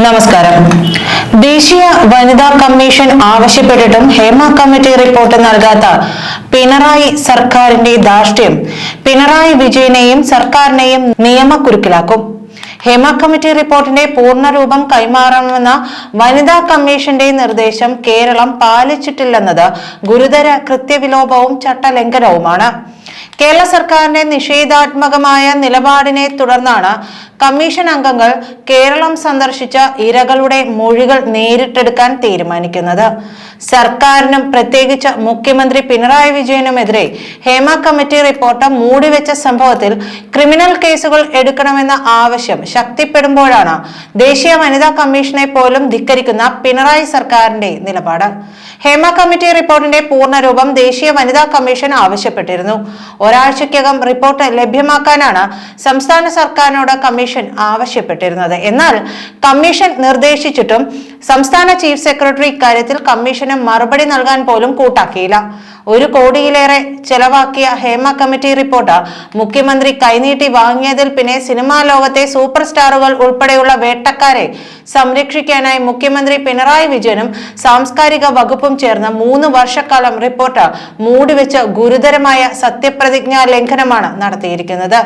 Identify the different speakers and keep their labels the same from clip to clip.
Speaker 1: നമസ്കാരം. ദേശീയ വനിതാ കമ്മീഷൻ ആവശ്യപ്പെട്ടിട്ടും ഹേമ കമ്മിറ്റി റിപ്പോർട്ട് നൽകാത്ത പിണറായി സർക്കാരിന്റെ ധാർഷ്ട്യം പിണറായി വിജയനെയും സർക്കാരിനെയും നിയമക്കുരുക്കിലാക്കും. ഹേമ കമ്മിറ്റി റിപ്പോർട്ടിന്റെ പൂർണ്ണരൂപം കൈമാറണമെന്ന വനിതാ കമ്മീഷന്റെ നിർദ്ദേശം കേരളം പാലിച്ചിട്ടില്ലെന്നത് ഗുരുതര കൃത്യവിലോപവും ചട്ടലംഘനവുമാണ്. കേരള സർക്കാരിന്റെ നിഷേധാത്മകമായ നിലപാടിനെ തുടർന്നാണ് കമ്മീഷൻ അംഗങ്ങൾ കേരളം സന്ദർശിച്ച ഇരകളുടെ മൊഴികൾ നേരിട്ടെടുക്കാൻ തീരുമാനിക്കുന്നത്. സർക്കാരിനും പ്രത്യേകിച്ച് മുഖ്യമന്ത്രി പിണറായി വിജയനുമെതിരെ ഹേമ കമ്മിറ്റി റിപ്പോർട്ട് മൂടിവെച്ച സംഭവത്തിൽ ക്രിമിനൽ കേസുകൾ എടുക്കണമെന്ന ആവശ്യം ശക്തിപ്പെടുമ്പോഴാണ് ദേശീയ വനിതാ കമ്മീഷനെ പോലും ധിക്കരിക്കുന്ന പിണറായി സർക്കാരിന്റെ നിലപാട്. ഹേമ കമ്മിറ്റി റിപ്പോർട്ടിന്റെ പൂർണ്ണരൂപം ദേശീയ വനിതാ കമ്മീഷൻ ആവശ്യപ്പെട്ടിരുന്നു. ഒരാഴ്ചയ്ക്കകം റിപ്പോർട്ട് ലഭ്യമാക്കാനാണ് സംസ്ഥാന സർക്കാരിനോട് കമ്മീഷൻ ആവശ്യപ്പെട്ടിരുന്നത്. എന്നാൽ കമ്മീഷൻ നിർദ്ദേശിച്ചിട്ടും സംസ്ഥാന ചീഫ് സെക്രട്ടറി ഇക്കാര്യത്തിൽ കമ്മീഷന് മറുപടി നൽകാൻ പോലും കൂട്ടാക്കിയില്ല. 1 കോടിയിലേറെ ചെലവാക്കിയ ഹേമ കമ്മിറ്റി റിപ്പോർട്ട് മുഖ്യമന്ത്രി കൈനീട്ടി വാങ്ങിയതിൽ പിന്നെ സിനിമാ ലോകത്തെ സൂപ്പർ സ്റ്റാറുകൾ ഉൾപ്പെടെയുള്ള വേട്ടക്കാരെ സംരക്ഷിക്കാനായി മുഖ്യമന്ത്രി പിണറായി വിജയനും സാംസ്കാരിക വകുപ്പും ചേർന്ന് 3 വർഷക്കാലം റിപ്പോർട്ട് മൂടിവെച്ച് ഗുരുതരമായ സത്യപ്രതിജ്ഞാ ലംഘനമാണ് നടത്തിയിരിക്കുന്നത്.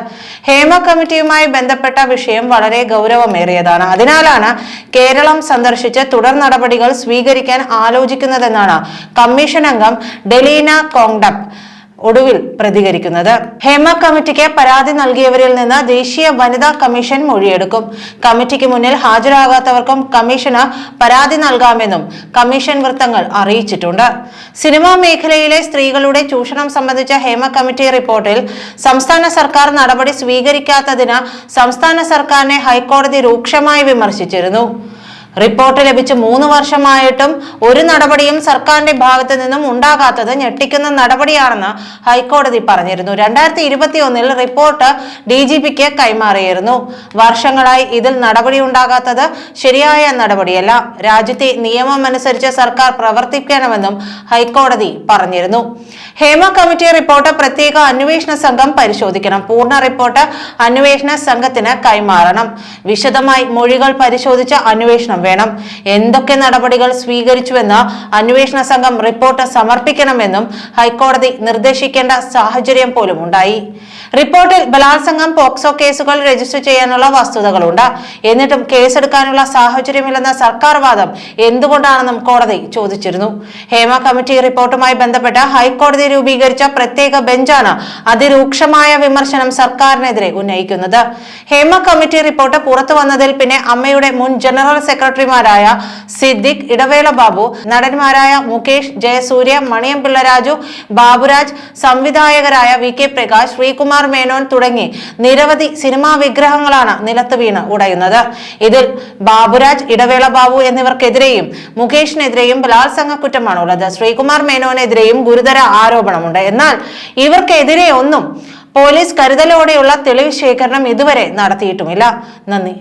Speaker 1: ഹേമ കമ്മിറ്റിയുമായി ബന്ധപ്പെട്ട വിഷയം വളരെ ഗൗരവമേറിയതാണ്. അതിനാലാണ് കേരളം സന്ദർശിച്ച് തുടർ നടപടികൾ സ്വീകരിക്കാൻ ആലോചിക്കുന്നതെന്നാണ് കമ്മീഷൻ അംഗം ഡെലീന കോങ്ഡപ്പ് ഒടുവിൽ പ്രതികരിക്കുന്നത്. ഹേമ കമ്മിറ്റിക്ക് പരാതി നൽകിയവരിൽ നിന്ന് ദേശീയ വനിതാ കമ്മീഷൻ മൊഴിയെടുക്കും. കമ്മിറ്റിക്ക് മുന്നിൽ ഹാജരാകാത്തവർക്കും കമ്മീഷന് പരാതി നൽകാമെന്നും കമ്മീഷൻ വൃത്തങ്ങൾ അറിയിച്ചിട്ടുണ്ട്. സിനിമാ മേഖലയിലെ സ്ത്രീകളുടെ ചൂഷണം സംബന്ധിച്ച ഹേമ കമ്മിറ്റി റിപ്പോർട്ടിൽ സംസ്ഥാന സർക്കാർ നടപടി സ്വീകരിക്കാത്തതിന് സംസ്ഥാന സർക്കാരിനെ ഹൈക്കോടതി രൂക്ഷമായി വിമർശിച്ചിരുന്നു. റിപ്പോർട്ട് ലഭിച്ച് 3 വർഷമായിട്ടും ഒരു നടപടിയും സർക്കാരിന്റെ ഭാഗത്തു നിന്നും ഉണ്ടാകാത്തത് ഞെട്ടിക്കുന്ന നടപടിയാണെന്ന് ഹൈക്കോടതി പറഞ്ഞിരുന്നു. 2021 റിപ്പോർട്ട് DGPക്ക് കൈമാറിയിരുന്നു. വർഷങ്ങളായി ഇതിൽ നടപടി ഉണ്ടാകാത്തത് ശരിയായ നടപടിയല്ല. രാജ്യത്തെ നിയമം അനുസരിച്ച് സർക്കാർ പ്രവർത്തിക്കണമെന്നും ഹൈക്കോടതി പറഞ്ഞിരുന്നു. ഹേമ കമ്മിറ്റി റിപ്പോർട്ട് പ്രത്യേക അന്വേഷണ സംഘം പരിശോധിക്കണം. പൂർണ്ണ റിപ്പോർട്ട് അന്വേഷണ സംഘത്തിന് കൈമാറണം. വിശദമായി മൊഴികൾ പരിശോധിച്ച അന്വേഷണം വേണം. എന്തൊക്കെ നടപടികൾ സ്വീകരിച്ചുവെന്ന് അന്വേഷണ സംഘം റിപ്പോർട്ട് സമർപ്പിക്കണമെന്നും ഹൈക്കോടതി നിർദ്ദേശിക്കേണ്ട സാഹചര്യം പോലും ഉണ്ടായി. റിപ്പോർട്ടിൽ ബലാത്സംഗം, പോക്സോ കേസുകൾ രജിസ്റ്റർ ചെയ്യാനുള്ള വസ്തുതകളുണ്ട്. എന്നിട്ടും കേസെടുക്കാനുള്ള സാഹചര്യമില്ലെന്ന സർക്കാർ വാദം എന്തുകൊണ്ടാണെന്നും കോടതി ചോദിച്ചിരുന്നു. ഹേമ കമ്മിറ്റി റിപ്പോർട്ടുമായി ബന്ധപ്പെട്ട് ഹൈക്കോടതി രൂപീകരിച്ച പ്രത്യേക ബെഞ്ചാണ് അതിരൂക്ഷമായ വിമർശനം സർക്കാരിനെതിരെ ഉന്നയിക്കുന്നത്. ഹേമ കമ്മിറ്റി റിപ്പോർട്ട് പുറത്തു വന്നതിൽ പിന്നെ അമ്മയുടെ മുൻ ജനറൽ സെക്രട്ടറിമാരായ സിദ്ദിഖ്, ഇടവേള ബാബു, നടന്മാരായ മുകേഷ്, ജയസൂര്യ, മണിയം പിള്ള രാജു, ബാബുരാജ്, സംവിധായകരായ VK പ്രകാശ്, ശ്രീകുമാർ മേനോൻ തുടങ്ങി നിരവധി സിനിമാ വിഗ്രഹങ്ങളാണ് നിലത്ത് വീണ് ഉടയുന്നത്. ഇതിൽ ബാബുരാജ്, ഇടവേള ബാബു എന്നിവർക്കെതിരെയും മുകേഷിനെതിരെയും ബലാത്സംഗ കുറ്റമാണുള്ളത്. ശ്രീകുമാർ മേനോനെതിരെയും ഗുരുതര ആരോപണമുണ്ട്. എന്നാൽ ഇവർക്കെതിരെ ഒന്നും പോലീസ് കരുതലോടെയുള്ള തെളിവ് ശേഖരണം ഇതുവരെ നടത്തിയിട്ടുമില്ല. നന്ദി.